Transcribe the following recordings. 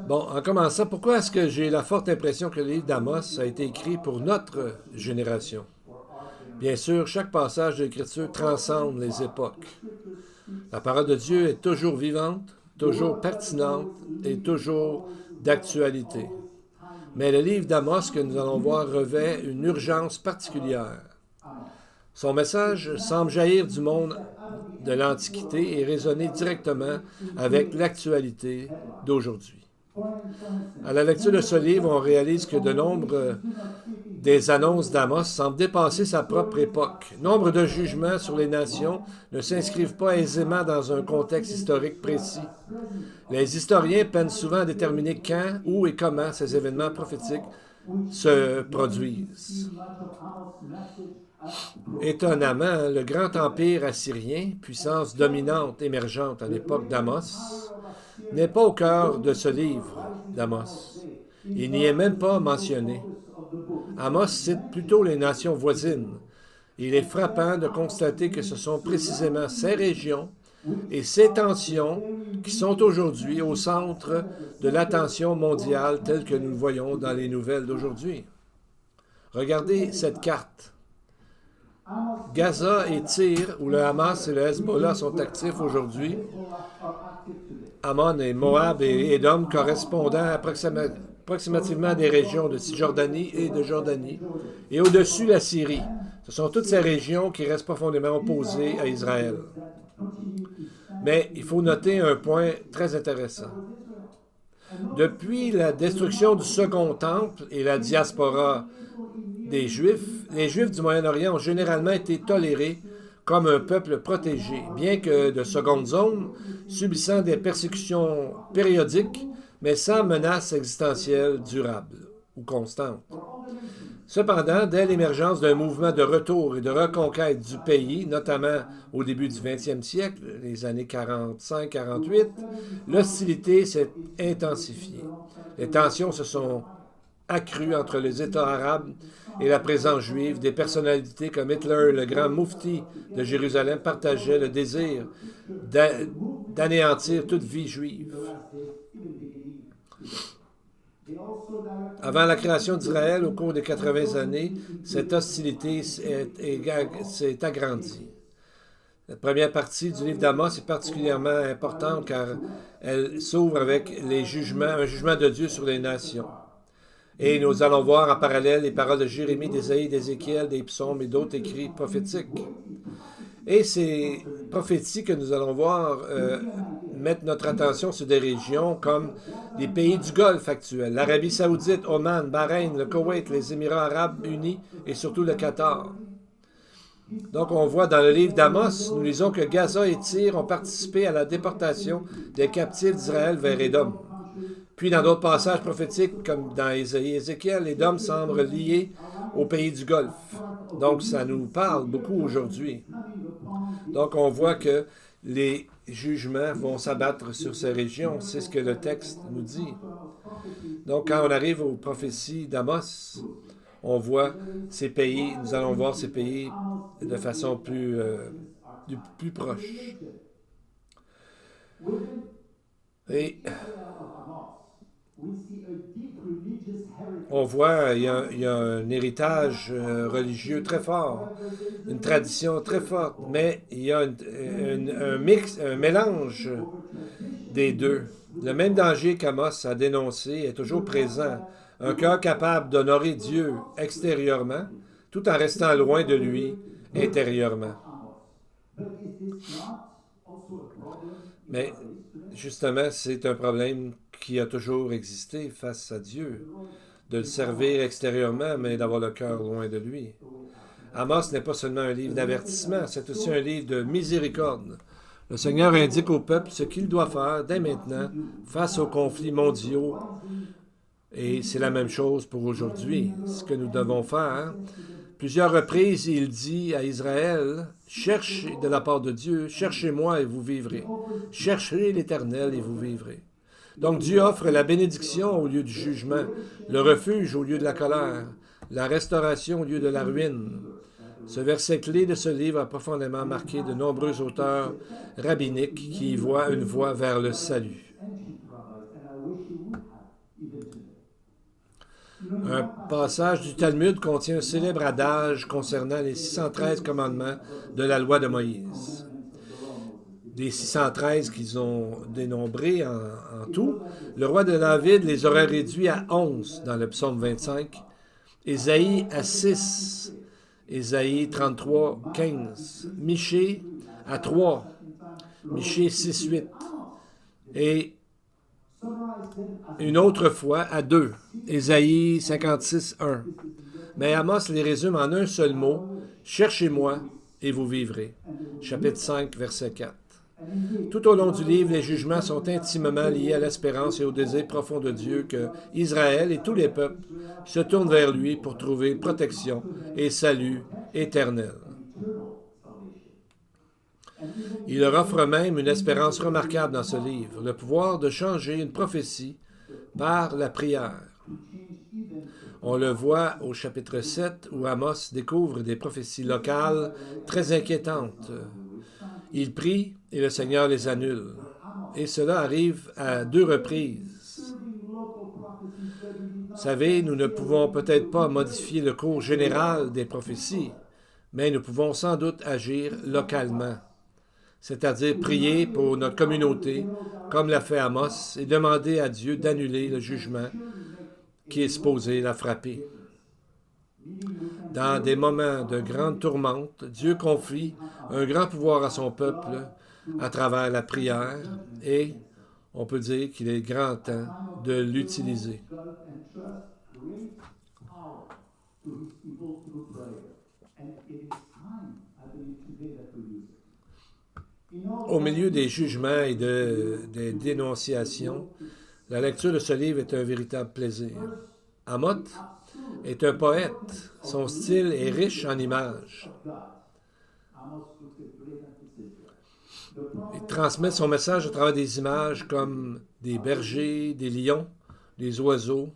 Bon, en commençant, pourquoi est-ce que j'ai la forte impression que le livre d'Amos a été écrit pour notre génération? Bien sûr, chaque passage de l'Écriture transcende les époques. La parole de Dieu est toujours vivante, toujours pertinente et toujours d'actualité. Mais le livre d'Amos que nous allons voir revêt une urgence particulière. Son message semble jaillir du monde de l'Antiquité et résonner directement avec l'actualité d'aujourd'hui. À la lecture de ce livre, on réalise que de nombre des annonces d'Amos semblent dépasser sa propre époque. Nombre de jugements sur les nations ne s'inscrivent pas aisément dans un contexte historique précis. Les historiens peinent souvent à déterminer quand, où et comment ces événements prophétiques se produisent. Étonnamment, le grand empire assyrien, puissance dominante émergente à l'époque d'Amos, n'est pas au cœur de ce livre d'Amos. Il n'y est même pas mentionné. Amos cite plutôt les nations voisines. Il est frappant de constater que ce sont précisément ces régions et ces tensions qui sont aujourd'hui au centre de l'attention mondiale telle que nous le voyons dans les nouvelles d'aujourd'hui. Regardez cette carte. Gaza et Tyr, où le Hamas et le Hezbollah sont actifs aujourd'hui, Ammon et Moab et Édom correspondant approximativement à des régions de Cisjordanie et de Jordanie, et au-dessus la Syrie. Ce sont toutes ces régions qui restent profondément opposées à Israël. Mais il faut noter un point très intéressant. Depuis la destruction du Second Temple et la diaspora des Juifs, les Juifs du Moyen-Orient ont généralement été tolérés comme un peuple protégé, bien que de seconde zone, subissant des persécutions périodiques, mais sans menace existentielle durable ou constante. Cependant, dès l'émergence d'un mouvement de retour et de reconquête du pays, notamment au début du 20e siècle, les années 45-48, l'hostilité s'est intensifiée. Les tensions se sont accrues entre les États arabes et la présence juive. Des personnalités comme Hitler, le grand moufti de Jérusalem, partageaient le désir d'anéantir toute vie juive. Avant la création d'Israël, au cours des 80 années, cette hostilité s'est agrandie. La première partie du livre d'Amos est particulièrement importante car elle s'ouvre avec un jugement de Dieu sur les nations. Et nous allons voir en parallèle les paroles de Jérémie, d'Ésaïe, d'Ézéchiel, des psaumes et d'autres écrits prophétiques. Et ces prophéties que nous allons voir mettent notre attention sur des régions comme les pays du Golfe actuels, l'Arabie saoudite, Oman, Bahreïn, le Koweït, les Émirats arabes unis et surtout le Qatar. Donc on voit dans le livre d'Amos, nous lisons que Gaza et Tyr ont participé à la déportation des captifs d'Israël vers Édom. Puis dans d'autres passages prophétiques, comme dans Ésaïe et Ézéchiel, Édom semble lié au pays du Golfe. Donc ça nous parle beaucoup aujourd'hui. Donc on voit que les jugements vont s'abattre sur ces régions. C'est ce que le texte nous dit. Donc quand on arrive aux prophéties d'Amos, on voit ces pays, nous allons voir ces pays de façon plus proche. Et on voit il y a un héritage religieux très fort, une tradition très forte, mais il y a un mélange des deux. Le même danger qu'Amos a dénoncé est toujours présent. Un cœur capable d'honorer Dieu extérieurement, tout en restant loin de lui intérieurement. Mais justement, c'est un problème qui a toujours existé face à Dieu, de le servir extérieurement, mais d'avoir le cœur loin de lui. Amos n'est pas seulement un livre d'avertissement, c'est aussi un livre de miséricorde. Le Seigneur indique au peuple ce qu'il doit faire dès maintenant face aux conflits mondiaux. Et c'est la même chose pour aujourd'hui, ce que nous devons faire. Plusieurs reprises, il dit à Israël, cherchez de la part de Dieu, cherchez-moi et vous vivrez. Cherchez l'Éternel et vous vivrez. Donc Dieu offre la bénédiction au lieu du jugement, le refuge au lieu de la colère, la restauration au lieu de la ruine. Ce verset clé de ce livre a profondément marqué de nombreux auteurs rabbiniques qui y voient une voie vers le salut. Un passage du Talmud contient un célèbre adage concernant les 613 commandements de la loi de Moïse. Des 613 qu'ils ont dénombrés en tout, le roi de David les aurait réduits à 11 dans le psaume 25, Ésaïe à 6, Ésaïe 33, 15, Michée à 3, Michée 6, 8, et une autre fois à 2, Ésaïe 56, 1. Mais Amos les résume en un seul mot, « Cherchez-moi et vous vivrez ». Chapitre 5, verset 4. Tout au long du livre, les jugements sont intimement liés à l'espérance et au désir profond de Dieu que Israël et tous les peuples se tournent vers lui pour trouver protection et salut éternel. Il leur offre même une espérance remarquable dans ce livre, le pouvoir de changer une prophétie par la prière. On le voit au chapitre 7 où Amos découvre des prophéties locales très inquiétantes. Il prie et le Seigneur les annule. Et cela arrive à 2 reprises. Vous savez, nous ne pouvons peut-être pas modifier le cours général des prophéties, mais nous pouvons sans doute agir localement, c'est-à-dire prier pour notre communauté, comme l'a fait Amos, et demander à Dieu d'annuler le jugement qui est supposé la frapper. Dans des moments de grande tourmente, Dieu confie un grand pouvoir à son peuple à travers la prière et on peut dire qu'il est grand temps de l'utiliser. Au milieu des jugements et des dénonciations, la lecture de ce livre est un véritable plaisir. Amos est un poète. Son style est riche en images. Il transmet son message à travers des images comme des bergers, des lions, des oiseaux.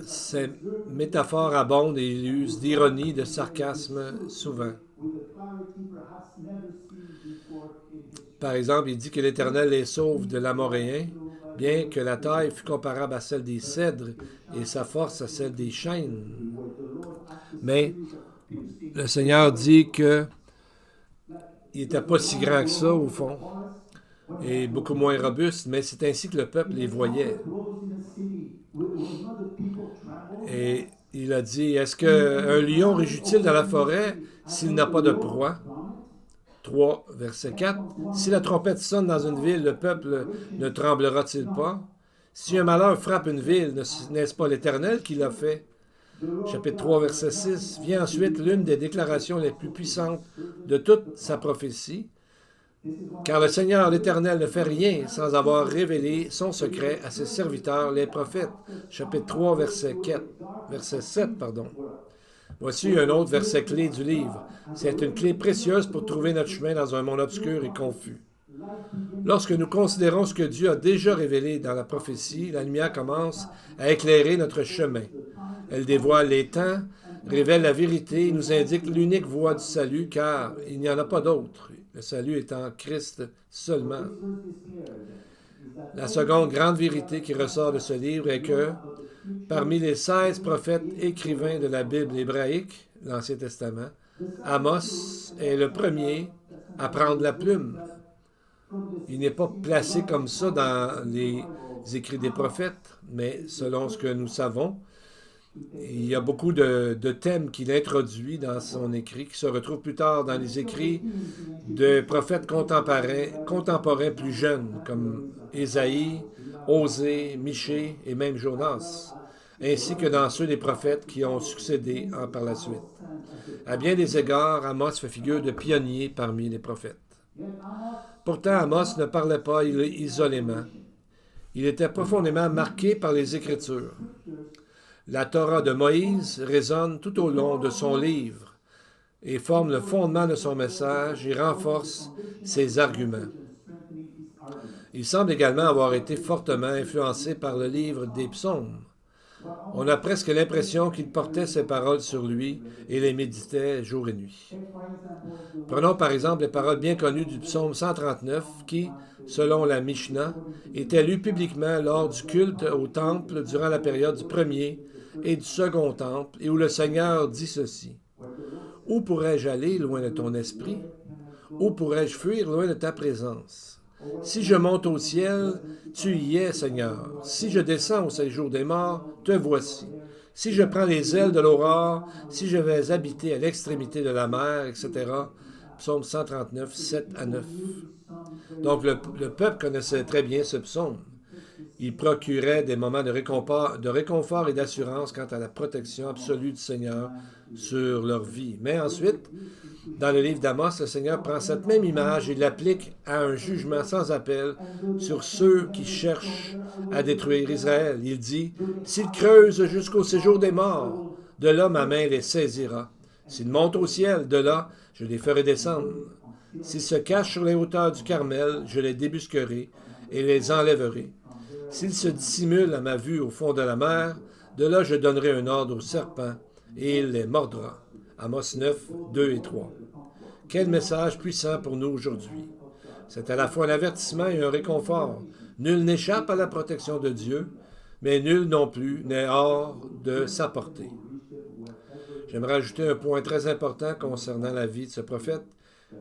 Ces métaphores abondent et il use d'ironie, de sarcasme souvent. Par exemple, il dit que l'Éternel les sauve de l'Amoréen, bien que la taille fût comparable à celle des cèdres et sa force à celle des chênes. Mais le Seigneur dit que il n'était pas si grand que ça, au fond, et beaucoup moins robuste, mais c'est ainsi que le peuple les voyait. Et il a dit, est-ce qu'un lion rugit-il dans la forêt s'il n'a pas de proie? 3, verset 4. Si la trompette sonne dans une ville, le peuple ne tremblera-t-il pas? Si un malheur frappe une ville, n'est-ce pas l'Éternel qui l'a fait? Chapitre 3, verset 6. Vient ensuite l'une des déclarations les plus puissantes de toute sa prophétie. Car le Seigneur l'Éternel ne fait rien sans avoir révélé son secret à ses serviteurs, les prophètes. Chapitre 3, verset 7. Voici un autre verset clé du livre. C'est une clé précieuse pour trouver notre chemin dans un monde obscur et confus. Lorsque nous considérons ce que Dieu a déjà révélé dans la prophétie, la lumière commence à éclairer notre chemin. Elle dévoile les temps, révèle la vérité et nous indique l'unique voie du salut, car il n'y en a pas d'autre. Le salut est en Christ seulement. La seconde grande vérité qui ressort de ce livre est que, parmi les 16 prophètes écrivains de la Bible hébraïque, l'Ancien Testament, Amos est le premier à prendre la plume. Il n'est pas placé comme ça dans les écrits des prophètes, mais selon ce que nous savons, il y a beaucoup de thèmes qu'il introduit dans son écrit, qui se retrouvent plus tard dans les écrits de prophètes contemporains plus jeunes, comme Ésaïe, Osée, Michée et même Jonas, ainsi que dans ceux des prophètes qui ont succédé par la suite. À bien des égards, Amos fait figure de pionnier parmi les prophètes. Pourtant, Amos ne parlait pas isolément. Il était profondément marqué par les Écritures. La Torah de Moïse résonne tout au long de son livre et forme le fondement de son message et renforce ses arguments. Il semble également avoir été fortement influencé par le livre des psaumes. On a presque l'impression qu'il portait ses paroles sur lui et les méditait jour et nuit. Prenons par exemple les paroles bien connues du psaume 139 qui, selon la Mishnah, était lu publiquement lors du culte au temple durant la période du premier et du second temple et où le Seigneur dit ceci. Où pourrais-je aller loin de ton esprit? Où pourrais-je fuir loin de ta présence? Si je monte au ciel, tu y es, Seigneur. Si je descends au séjour des morts, te voici. Si je prends les ailes de l'aurore, si je vais habiter à l'extrémité de la mer, etc. Psaume 139, 7 à 9. Donc le peuple connaissait très bien ce psaume. Il procurait des moments de réconfort et d'assurance quant à la protection absolue du Seigneur sur leur vie. Mais ensuite, dans le livre d'Amos, le Seigneur prend cette même image et l'applique à un jugement sans appel sur ceux qui cherchent à détruire Israël. Il dit, « S'ils creusent jusqu'au séjour des morts, de là ma main les saisira. S'ils montent au ciel, de là je les ferai descendre. S'ils se cachent sur les hauteurs du Carmel, je les débusquerai et les enlèverai. S'ils se dissimulent à ma vue au fond de la mer, de là je donnerai un ordre au serpent et il les mordra. » Amos 9, 2 et 3. Quel message puissant pour nous aujourd'hui. C'est à la fois un avertissement et un réconfort. Nul n'échappe à la protection de Dieu, mais nul non plus n'est hors de sa portée. J'aimerais ajouter un point très important concernant la vie de ce prophète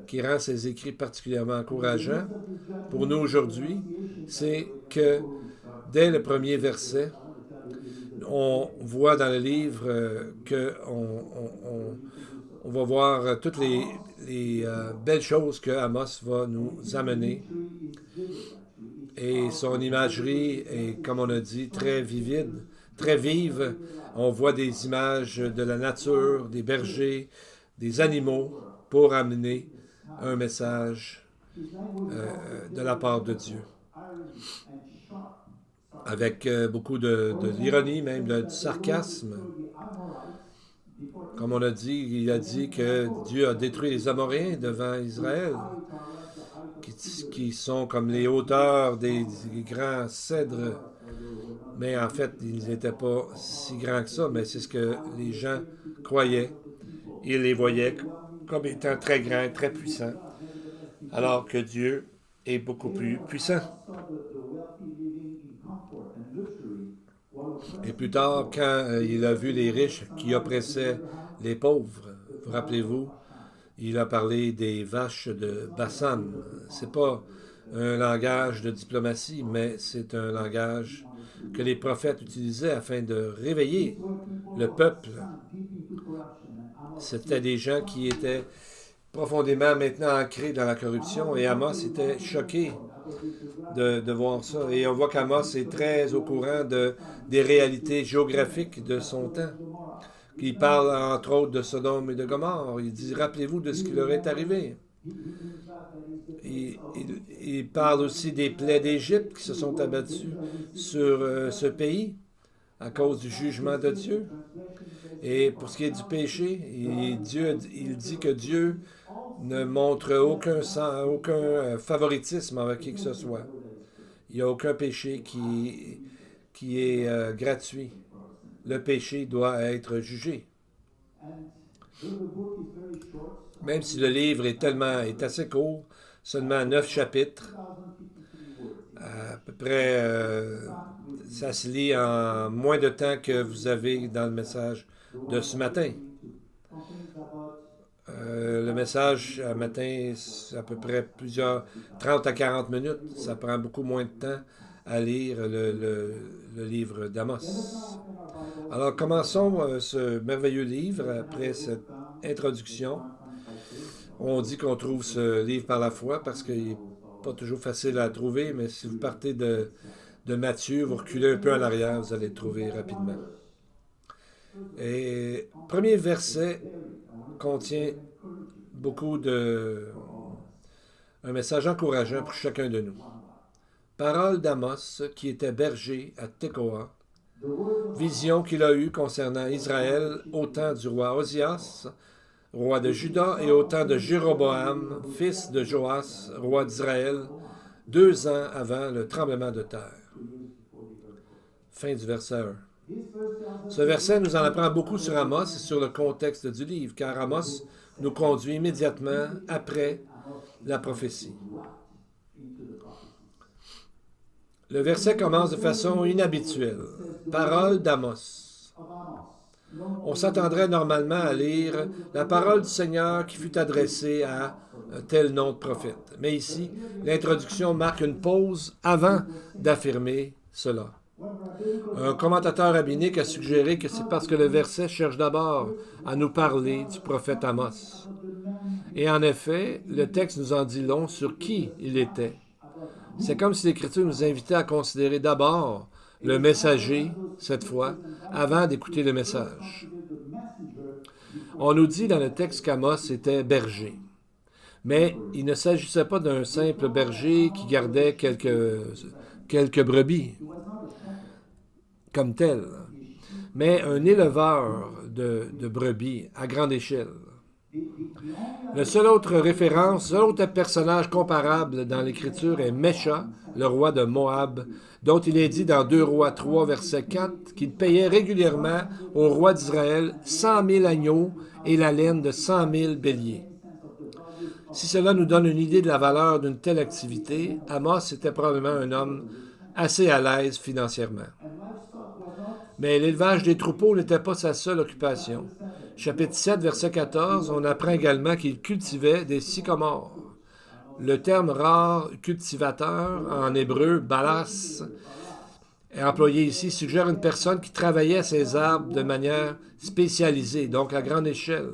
qui rend ses écrits particulièrement encourageants pour nous aujourd'hui, c'est que dès le premier verset, on voit dans le livre on va voir toutes les belles choses que Amos va nous amener. Et son imagerie est, comme on a dit, très vivide, très vive. On voit des images de la nature, des bergers, des animaux pour amener un message de la part de Dieu. Avec beaucoup de l'ironie, même du sarcasme. Comme on a dit, il a dit que Dieu a détruit les Amoréens devant Israël, qui sont comme les hauteurs des grands cèdres. Mais en fait, ils n'étaient pas si grands que ça, mais c'est ce que les gens croyaient. Ils les voyaient comme étant très grands, très puissants, alors que Dieu est beaucoup plus puissant. Et plus tard, quand il a vu les riches qui oppressaient les pauvres, vous rappelez-vous, il a parlé des vaches de Bassan. C'est pas un langage de diplomatie, mais c'est un langage que les prophètes utilisaient afin de réveiller le peuple. C'était des gens qui étaient profondément maintenant ancrés dans la corruption et Amos était choqué de voir ça. Et on voit qu'Amos est très au courant des réalités géographiques de son temps. Il parle entre autres de Sodome et de Gomorrhe. Il dit, rappelez-vous de ce qui leur est arrivé. Il parle aussi des plaies d'Égypte qui se sont abattues sur ce pays à cause du jugement de Dieu. Et pour ce qui est du péché, il dit que Dieu ne montre aucun favoritisme avec qui que ce soit. Il n'y a aucun péché qui est gratuit. Le péché doit être jugé. Même si le livre est assez court, seulement 9 chapitres, à peu près, ça se lit en moins de temps que vous avez dans le message de ce matin. Le message à matin, c'est à peu près 30 à 40 minutes. Ça prend beaucoup moins de temps à lire le livre d'Amos. Alors commençons ce merveilleux livre après cette introduction. On dit qu'on trouve ce livre par la foi parce qu'il n'est pas toujours facile à trouver, mais si vous partez de Matthieu, vous reculez un peu en arrière, vous allez le trouver rapidement. Et premier verset contient un message encourageant pour chacun de nous. Parole d'Amos, qui était berger à Tekoa, vision qu'il a eue concernant Israël au temps du roi Osias, roi de Juda, et au temps de Jéroboam, fils de Joas, roi d'Israël, 2 ans avant le tremblement de terre. Fin du verset 1. Ce verset nous en apprend beaucoup sur Amos et sur le contexte du livre, car Amos nous conduit immédiatement après la prophétie. Le verset commence de façon inhabituelle. Parole d'Amos. On s'attendrait normalement à lire la parole du Seigneur qui fut adressée à un tel nom de prophète. Mais ici, l'introduction marque une pause avant d'affirmer cela. Un commentateur rabbinique a suggéré que c'est parce que le verset cherche d'abord à nous parler du prophète Amos. Et en effet, le texte nous en dit long sur qui il était. C'est comme si l'Écriture nous invitait à considérer d'abord le messager, cette fois, avant d'écouter le message. On nous dit dans le texte qu'Amos était berger. Mais il ne s'agissait pas d'un simple berger qui gardait quelques brebis, comme tel, mais un éleveur de brebis à grande échelle. Le seul autre personnage comparable dans l'Écriture est Mesha, le roi de Moab, dont il est dit dans 2 Rois 3, verset 4, qu'il payait régulièrement au roi d'Israël 100 000 agneaux et la laine de 100 000 béliers. Si cela nous donne une idée de la valeur d'une telle activité, Amos était probablement un homme assez à l'aise financièrement. Mais l'élevage des troupeaux n'était pas sa seule occupation. Chapitre 7, verset 14, on apprend également qu'il cultivait des sycomores. Le terme rare cultivateur, en hébreu, balas, est employé ici, suggère une personne qui travaillait ces arbres de manière spécialisée, donc à grande échelle.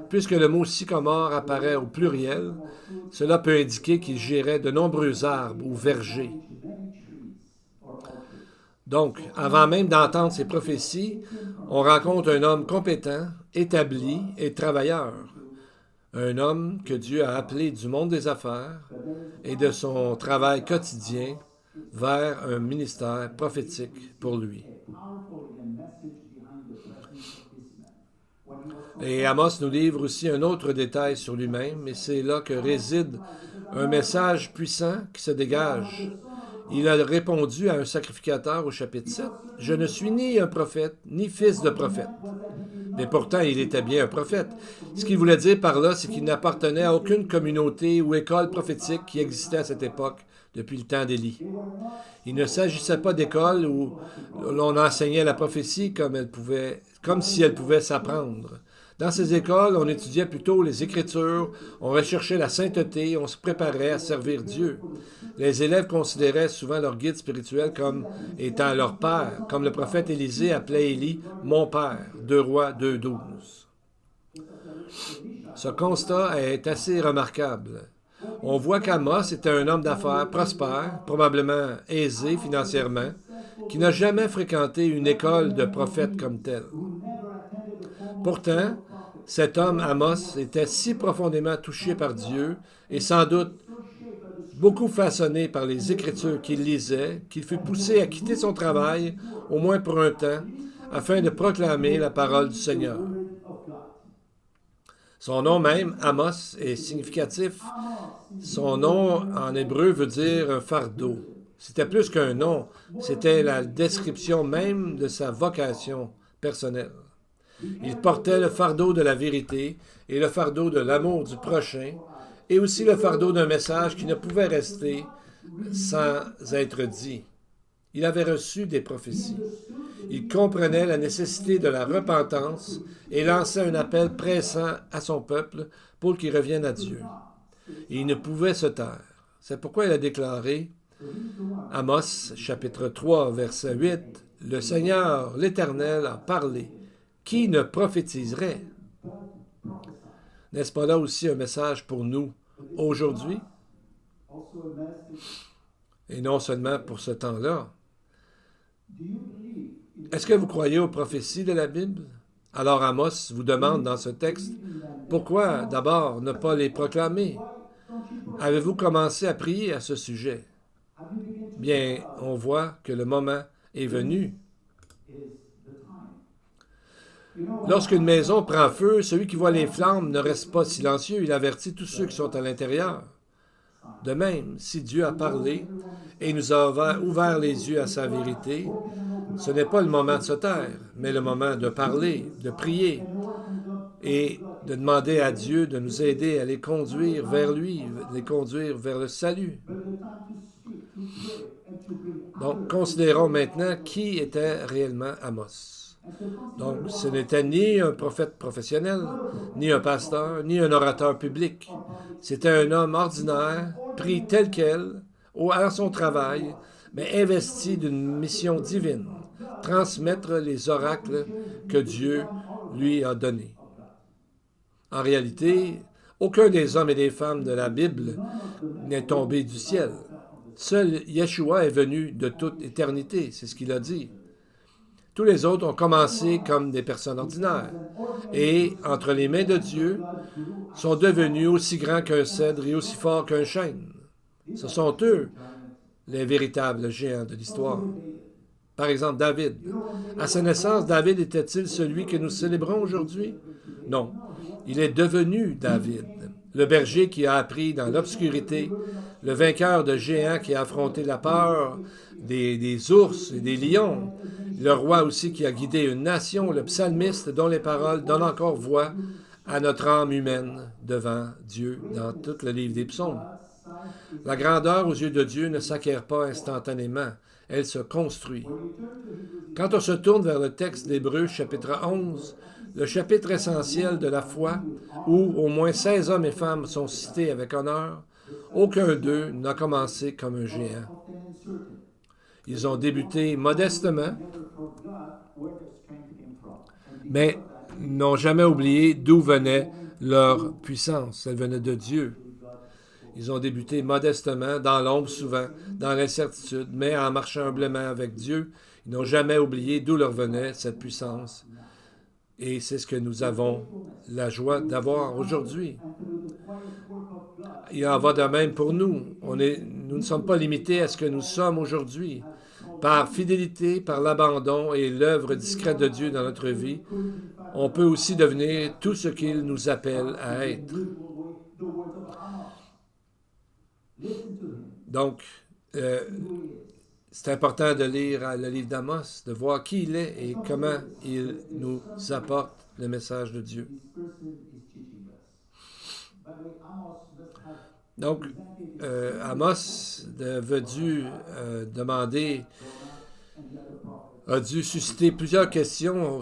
Puisque le mot sycomore apparaît au pluriel, cela peut indiquer qu'il gérait de nombreux arbres ou vergers. Donc, avant même d'entendre ces prophéties, on rencontre un homme compétent, établi et travailleur. Un homme que Dieu a appelé du monde des affaires et de son travail quotidien vers un ministère prophétique pour lui. Et Amos nous livre aussi un autre détail sur lui-même, et c'est là que réside un message puissant qui se dégage. Il a répondu à un sacrificateur au chapitre 7, « Je ne suis ni un prophète, ni fils de prophète. » Mais pourtant, il était bien un prophète. Ce qu'il voulait dire par là, c'est qu'il n'appartenait à aucune communauté ou école prophétique qui existait à cette époque, depuis le temps d'Élie. Il ne s'agissait pas d'écoles où l'on enseignait la prophétie comme si elle pouvait s'apprendre. Dans ces écoles, on étudiait plutôt les Écritures, on recherchait la sainteté, on se préparait à servir Dieu. Les élèves considéraient souvent leur guide spirituel comme étant leur père, comme le prophète Élisée appelait Élie « mon père », 2 Rois 2.12. Ce constat est assez remarquable. On voit qu'Amos était un homme d'affaires prospère, probablement aisé financièrement, qui n'a jamais fréquenté une école de prophètes comme telle. Pourtant, cet homme, Amos, était si profondément touché par Dieu et sans doute beaucoup façonné par les Écritures qu'il lisait, qu'il fut poussé à quitter son travail, au moins pour un temps, afin de proclamer la parole du Seigneur. Son nom même, Amos, est significatif. Son nom en hébreu veut dire un fardeau. C'était plus qu'un nom, c'était la description même de sa vocation personnelle. Il portait le fardeau de la vérité et le fardeau de l'amour du prochain, et aussi le fardeau d'un message qui ne pouvait rester sans être dit. Il avait reçu des prophéties. Il comprenait la nécessité de la repentance et lançait un appel pressant à son peuple pour qu'il revienne à Dieu. Et il ne pouvait se taire. C'est pourquoi il a déclaré, Amos, chapitre 3, verset 8, « Le Seigneur, l'Éternel, a parlé. Qui ne prophétiserait? » N'est-ce pas là aussi un message pour nous aujourd'hui? Et non seulement pour ce temps-là. Est-ce que vous croyez aux prophéties de la Bible? Alors Amos vous demande dans ce texte, pourquoi d'abord ne pas les proclamer? Avez-vous commencé à prier à ce sujet? Bien, on voit que le moment est venu. Lorsqu'une maison prend feu, celui qui voit les flammes ne reste pas silencieux, il avertit tous ceux qui sont à l'intérieur. De même, si Dieu a parlé et nous a ouvert les yeux à sa vérité, Ce n'est pas le moment de se taire, mais le moment de parler, de prier et de demander à Dieu de nous aider à les conduire vers lui, les conduire vers le salut. Donc, considérons maintenant qui était réellement Amos. Donc, ce n'était ni un prophète professionnel, ni un pasteur, ni un orateur public. C'était un homme ordinaire, pris tel quel, à son travail, mais investi d'une mission divine, transmettre les oracles que Dieu lui a donnés. En réalité, aucun des hommes et des femmes de la Bible n'est tombé du ciel. Seul Yeshua est venu de toute éternité, c'est ce qu'il a dit. Tous les autres ont commencé comme des personnes ordinaires et, entre les mains de Dieu, sont devenus aussi grands qu'un cèdre et aussi forts qu'un chêne. Ce sont eux les véritables géants de l'histoire. Par exemple, David. À sa naissance, David était-il celui que nous célébrons aujourd'hui? Non. Il est devenu David, le berger qui a appris dans l'obscurité, le vainqueur de géants qui a affronté la peur des ours et des lions, le roi aussi qui a guidé une nation, le psalmiste dont les paroles donnent encore voix à notre âme humaine devant Dieu dans tout le livre des psaumes. La grandeur aux yeux de Dieu ne s'acquiert pas instantanément, elle se construit. Quand on se tourne vers le texte d'Hébreux, chapitre 11, le chapitre essentiel de la foi, où au moins 16 hommes et femmes sont cités avec honneur, aucun d'eux n'a commencé comme un géant. Ils ont débuté modestement, mais n'ont jamais oublié d'où venait leur puissance. Elle venait de Dieu. Ils ont débuté modestement, dans l'ombre souvent, dans l'incertitude, mais en marchant humblement avec Dieu, ils n'ont jamais oublié d'où leur venait cette puissance. Et c'est ce que nous avons la joie d'avoir aujourd'hui. Il en va de même pour nous. Nous ne sommes pas limités à ce que nous sommes aujourd'hui. Par fidélité, par l'abandon et l'œuvre discrète de Dieu dans notre vie, on peut aussi devenir tout ce qu'il nous appelle à être. Donc, c'est important de lire le livre d'Amos, de voir qui il est et comment il nous apporte le message de Dieu. Donc, Amos a dû susciter plusieurs questions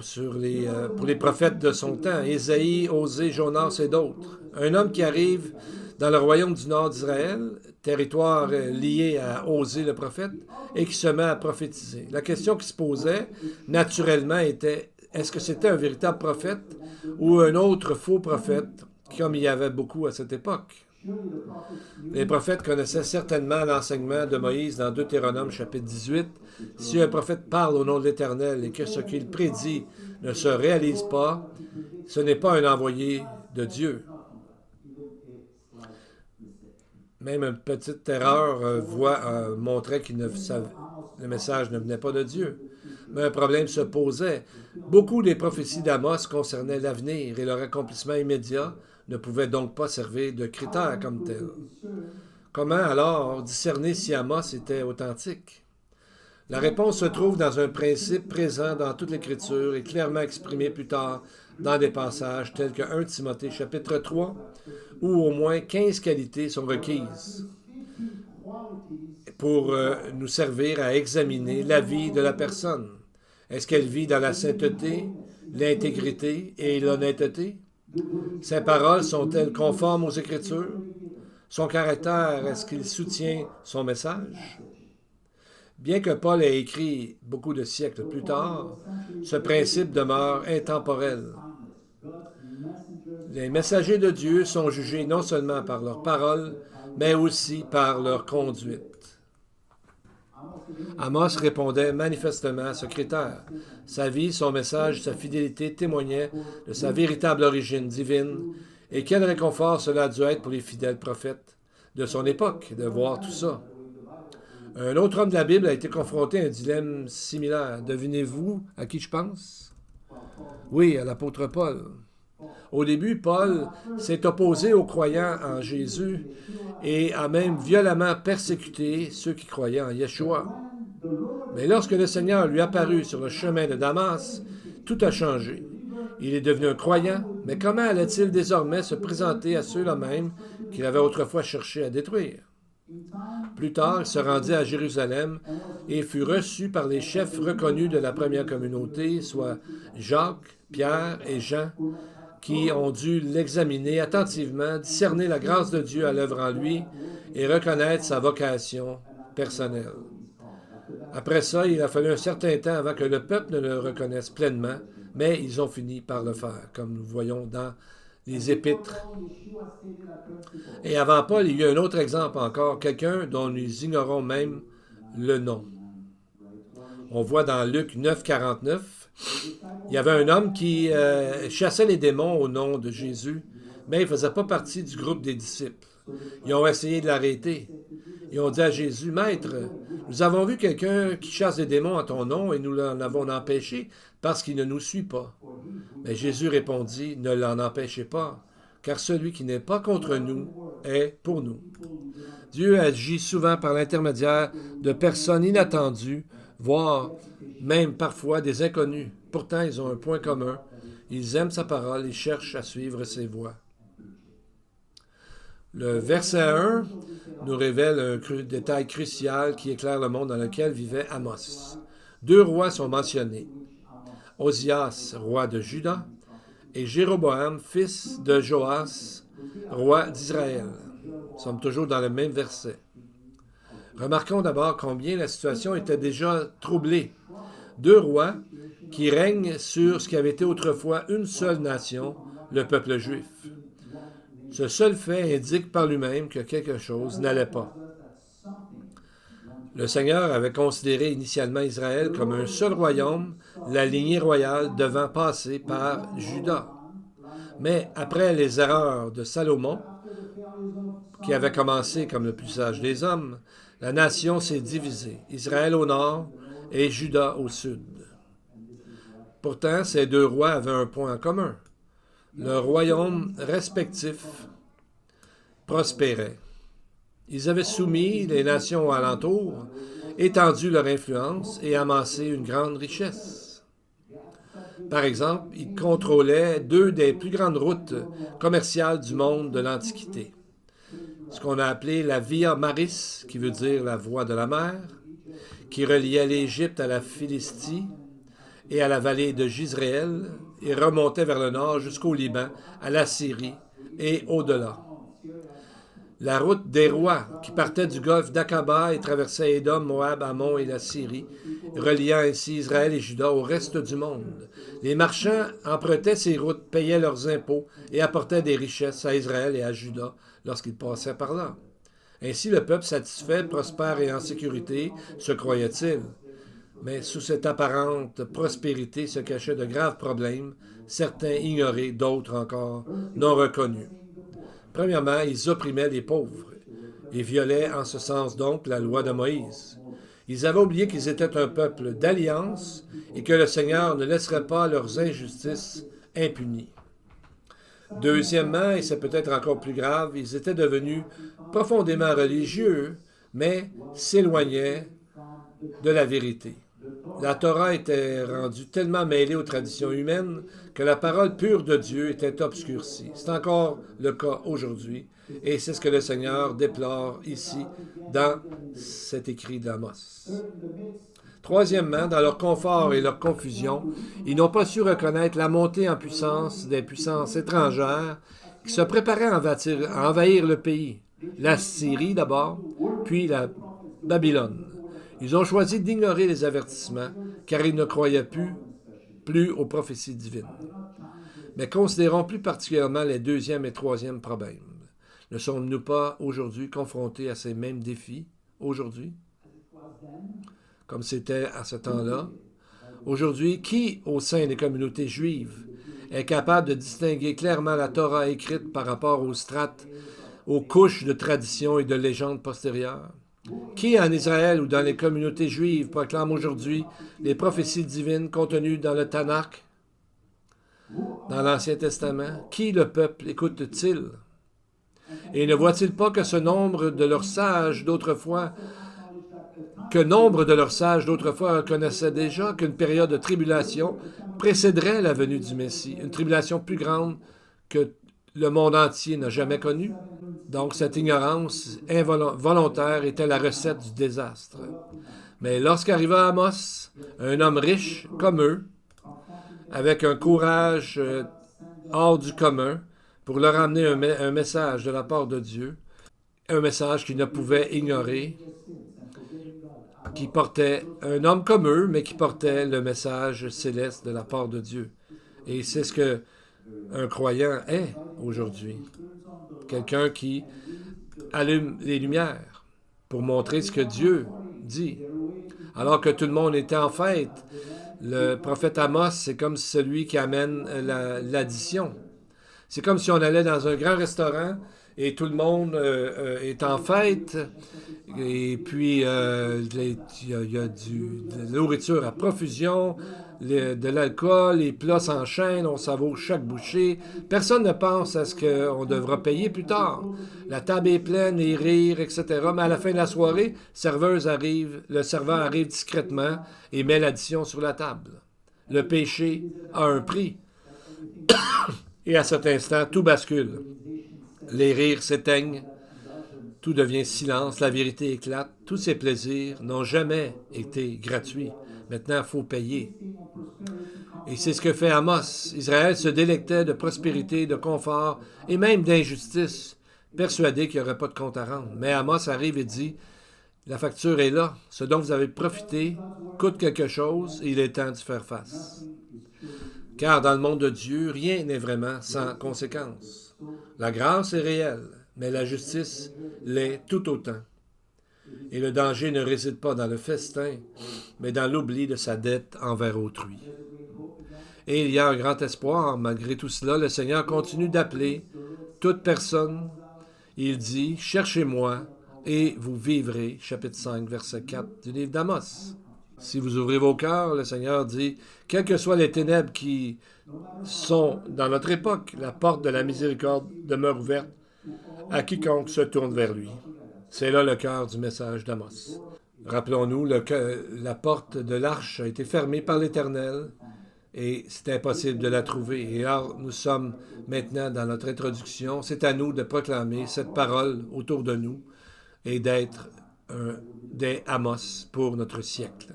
pour les prophètes de son temps, Ésaïe, Osée, Jonas et d'autres. Un homme qui arrive dans le royaume du nord d'Israël, territoire lié à Osée le prophète, et qui se met à prophétiser. La question qui se posait, naturellement, était, est-ce que c'était un véritable prophète ou un autre faux prophète, comme il y avait beaucoup à cette époque? Les prophètes connaissaient certainement l'enseignement de Moïse dans Deutéronome chapitre 18. Si un prophète parle au nom de l'Éternel et que ce qu'il prédit ne se réalise pas, ce n'est pas un envoyé de Dieu. Même une petite erreur montrait que le message ne venait pas de Dieu. Mais un problème se posait. Beaucoup des prophéties d'Amos concernaient l'avenir et leur accomplissement immédiat ne pouvait donc pas servir de critère comme tel. Comment alors discerner si Amos était authentique? La réponse se trouve dans un principe présent dans toute l'Écriture et clairement exprimé plus tard dans des passages tels que 1 Timothée chapitre 3, où au moins 15 qualités sont requises pour nous servir à examiner la vie de la personne. Est-ce qu'elle vit dans la sainteté, l'intégrité et l'honnêteté? Ses paroles sont-elles conformes aux Écritures? Son caractère, est-ce qu'il soutient son message? Bien que Paul ait écrit beaucoup de siècles plus tard, ce principe demeure intemporel. Les messagers de Dieu sont jugés non seulement par leurs paroles, mais aussi par leur conduite. Amos répondait manifestement à ce critère. Sa vie, son message, sa fidélité témoignaient de sa véritable origine divine. Et quel réconfort cela a dû être pour les fidèles prophètes de son époque, de voir tout ça. Un autre homme de la Bible a été confronté à un dilemme similaire. Devinez-vous à qui je pense? Oui, à l'apôtre Paul. Au début, Paul s'est opposé aux croyants en Jésus et a même violemment persécuté ceux qui croyaient en Yeshua. Mais lorsque le Seigneur lui apparut sur le chemin de Damas, tout a changé. Il est devenu un croyant, mais comment allait-il désormais se présenter à ceux-là même qu'il avait autrefois cherché à détruire? Plus tard, il se rendit à Jérusalem et fut reçu par les chefs reconnus de la première communauté, soit Jacques, Pierre et Jean, qui ont dû l'examiner attentivement, discerner la grâce de Dieu à l'œuvre en lui et reconnaître sa vocation personnelle. Après ça, il a fallu un certain temps avant que le peuple ne le reconnaisse pleinement, mais ils ont fini par le faire, comme nous voyons dans les Épîtres. Et avant Paul, il y a un autre exemple encore, quelqu'un dont nous ignorons même le nom. On voit dans Luc 9, 49, il y avait un homme qui chassait les démons au nom de Jésus, mais il ne faisait pas partie du groupe des disciples. Ils ont essayé de l'arrêter. Ils ont dit à Jésus, « Maître, nous avons vu quelqu'un qui chasse des démons en ton nom et nous l'en avons empêché parce qu'il ne nous suit pas. » Mais Jésus répondit, « Ne l'en empêchez pas, car celui qui n'est pas contre nous est pour nous. » Dieu agit souvent par l'intermédiaire de personnes inattendues, voire même parfois des inconnus. Pourtant, ils ont un point commun. Ils aiment sa parole et cherchent à suivre ses voies. Le verset 1 nous révèle un détail crucial qui éclaire le monde dans lequel vivait Amos. Deux rois sont mentionnés. Osias, roi de Juda, et Jéroboam, fils de Joas, roi d'Israël. Nous sommes toujours dans le même verset. Remarquons d'abord combien la situation était déjà troublée. Deux rois qui règnent sur ce qui avait été autrefois une seule nation, le peuple juif. Ce seul fait indique par lui-même que quelque chose n'allait pas. Le Seigneur avait considéré initialement Israël comme un seul royaume, la lignée royale devant passer par Juda. Mais après les erreurs de Salomon, qui avait commencé comme le plus sage des hommes, la nation s'est divisée, Israël au nord et Juda au sud. Pourtant, ces deux rois avaient un point en commun. Leurs royaumes respectifs prospéraient. Ils avaient soumis les nations alentours, étendu leur influence et amassé une grande richesse. Par exemple, ils contrôlaient deux des plus grandes routes commerciales du monde de l'Antiquité. Ce qu'on a appelé la Via Maris, qui veut dire la voie de la mer, qui reliait l'Égypte à la Philistie et à la vallée de Jizréel, et remontait vers le nord jusqu'au Liban, à la Syrie et au-delà. La route des rois, qui partait du golfe d'Aqaba et traversait Édom, Moab, Ammon et la Syrie, reliant ainsi Israël et Juda au reste du monde. Les marchands empruntaient ces routes, payaient leurs impôts et apportaient des richesses à Israël et à Juda lorsqu'ils passaient par là. Ainsi, le peuple satisfait, prospère et en sécurité, se croyait-il. Mais sous cette apparente prospérité se cachaient de graves problèmes, certains ignorés, d'autres encore non reconnus. Premièrement, ils opprimaient les pauvres et violaient en ce sens donc la loi de Moïse. Ils avaient oublié qu'ils étaient un peuple d'alliance et que le Seigneur ne laisserait pas leurs injustices impunies. Deuxièmement, et c'est peut-être encore plus grave, ils étaient devenus profondément religieux, mais s'éloignaient de la vérité. La Torah était rendue tellement mêlée aux traditions humaines que la parole pure de Dieu était obscurcie. C'est encore le cas aujourd'hui, et c'est ce que le Seigneur déplore ici dans cet écrit d'Amos. Troisièmement, dans leur confort et leur confusion, ils n'ont pas su reconnaître la montée en puissance des puissances étrangères qui se préparaient à envahir le pays. La Syrie d'abord, puis la Babylone. Ils ont choisi d'ignorer les avertissements, car ils ne croyaient plus aux prophéties divines. Mais considérons plus particulièrement les deuxième et troisième problèmes. Ne sommes-nous pas aujourd'hui confrontés à ces mêmes défis, aujourd'hui, comme c'était à ce temps-là? Aujourd'hui, qui, au sein des communautés juives, est capable de distinguer clairement la Torah écrite par rapport aux strates, aux couches de traditions et de légendes postérieures? Qui, en Israël ou dans les communautés juives, proclame aujourd'hui les prophéties divines contenues dans le Tanakh, dans l'Ancien Testament? Qui, le peuple, écoute-t-il? Et ne voit-il pas que ce nombre de leurs sages d'autrefois que nombre de leurs sages d'autrefois reconnaissaient déjà qu'une période de tribulation précéderait la venue du Messie, une tribulation plus grande que le monde entier n'a jamais connue. Donc cette ignorance volontaire était la recette du désastre. Mais lorsqu'arriva Amos, un homme riche comme eux, avec un courage hors du commun, pour leur amener un message de la part de Dieu, un message qu'ils ne pouvaient ignorer, qui portait un homme comme eux, mais qui portait le message céleste de la part de Dieu. Et c'est ce que un croyant est aujourd'hui. Quelqu'un qui allume les lumières pour montrer ce que Dieu dit. Alors que tout le monde était en fête, le prophète Amos, c'est comme celui qui amène l'addition. C'est comme si on allait dans un grand restaurant et tout le monde est en fête. Et puis, il y a de la nourriture à profusion, de l'alcool, les plats s'enchaînent, on savoure chaque bouchée. Personne ne pense à ce qu'on devra payer plus tard. La table est pleine, les rires, etc. Mais à la fin de la soirée, le serveur arrive discrètement et met l'addition sur la table. Le péché a un prix. Et à cet instant, tout bascule. Les rires s'éteignent. Tout devient silence, la vérité éclate. Tous ces plaisirs n'ont jamais été gratuits. Maintenant, il faut payer. Et c'est ce que fait Amos. Israël se délectait de prospérité, de confort et même d'injustice, persuadé qu'il n'y aurait pas de compte à rendre. Mais Amos arrive et dit, la facture est là. Ce dont vous avez profité coûte quelque chose et il est temps d'y faire face. Car dans le monde de Dieu, rien n'est vraiment sans conséquence. La grâce est réelle, mais la justice l'est tout autant. Et le danger ne réside pas dans le festin, mais dans l'oubli de sa dette envers autrui. Et il y a un grand espoir, malgré tout cela, le Seigneur continue d'appeler toute personne. Il dit, « Cherchez-moi et vous vivrez », chapitre 5, verset 4 du livre d'Amos. Si vous ouvrez vos cœurs, le Seigneur dit, « Quelles que soient les ténèbres qui sont dans notre époque, la porte de la miséricorde demeure ouverte à quiconque se tourne vers lui. » C'est là le cœur du message d'Amos. Rappelons-nous, la porte de l'arche a été fermée par l'Éternel et c'est impossible de la trouver. Et alors, nous sommes maintenant dans notre introduction. C'est à nous de proclamer cette parole autour de nous et d'être des Amos pour notre siècle.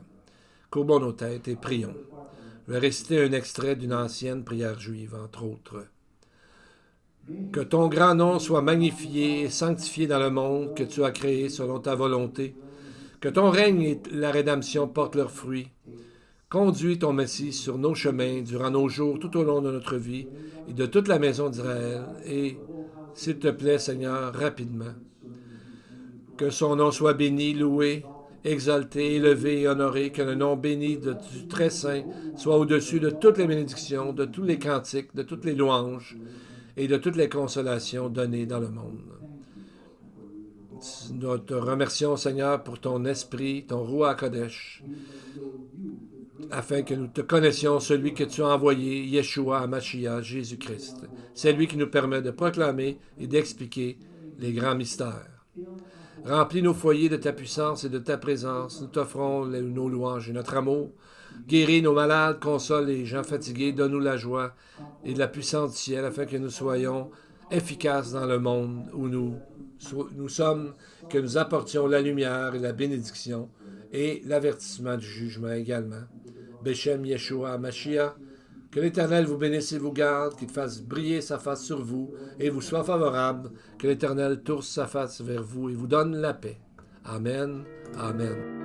Courbons nos têtes et prions. Je vais réciter un extrait d'une ancienne prière juive, entre autres. Que ton grand nom soit magnifié et sanctifié dans le monde que tu as créé selon ta volonté. Que ton règne et la rédemption portent leurs fruits. Conduis ton Messie sur nos chemins durant nos jours tout au long de notre vie et de toute la maison d'Israël. Et, s'il te plaît, Seigneur, rapidement. Que son nom soit béni, loué, exalté, élevé et honoré. Que le nom béni du Très Saint soit au-dessus de toutes les bénédictions, de tous les cantiques, de toutes les louanges et de toutes les consolations données dans le monde. Nous te remercions, Seigneur, pour ton esprit, ton Ruach Kodesh, afin que nous te connaissions, celui que tu as envoyé, Yeshua, Hamashiach, Jésus-Christ. C'est lui qui nous permet de proclamer et d'expliquer les grands mystères. Remplis nos foyers de ta puissance et de ta présence. Nous t'offrons nos louanges et notre amour. Guéris nos malades, console les gens fatigués, donne-nous la joie et de la puissance du ciel afin que nous soyons efficaces dans le monde où nous sommes, que nous apportions la lumière et la bénédiction et l'avertissement du jugement également. Beshem Yeshua Mashiach, que l'Éternel vous bénisse et vous garde, qu'il fasse briller sa face sur vous et vous soit favorable, que l'Éternel tourne sa face vers vous et vous donne la paix. Amen. Amen.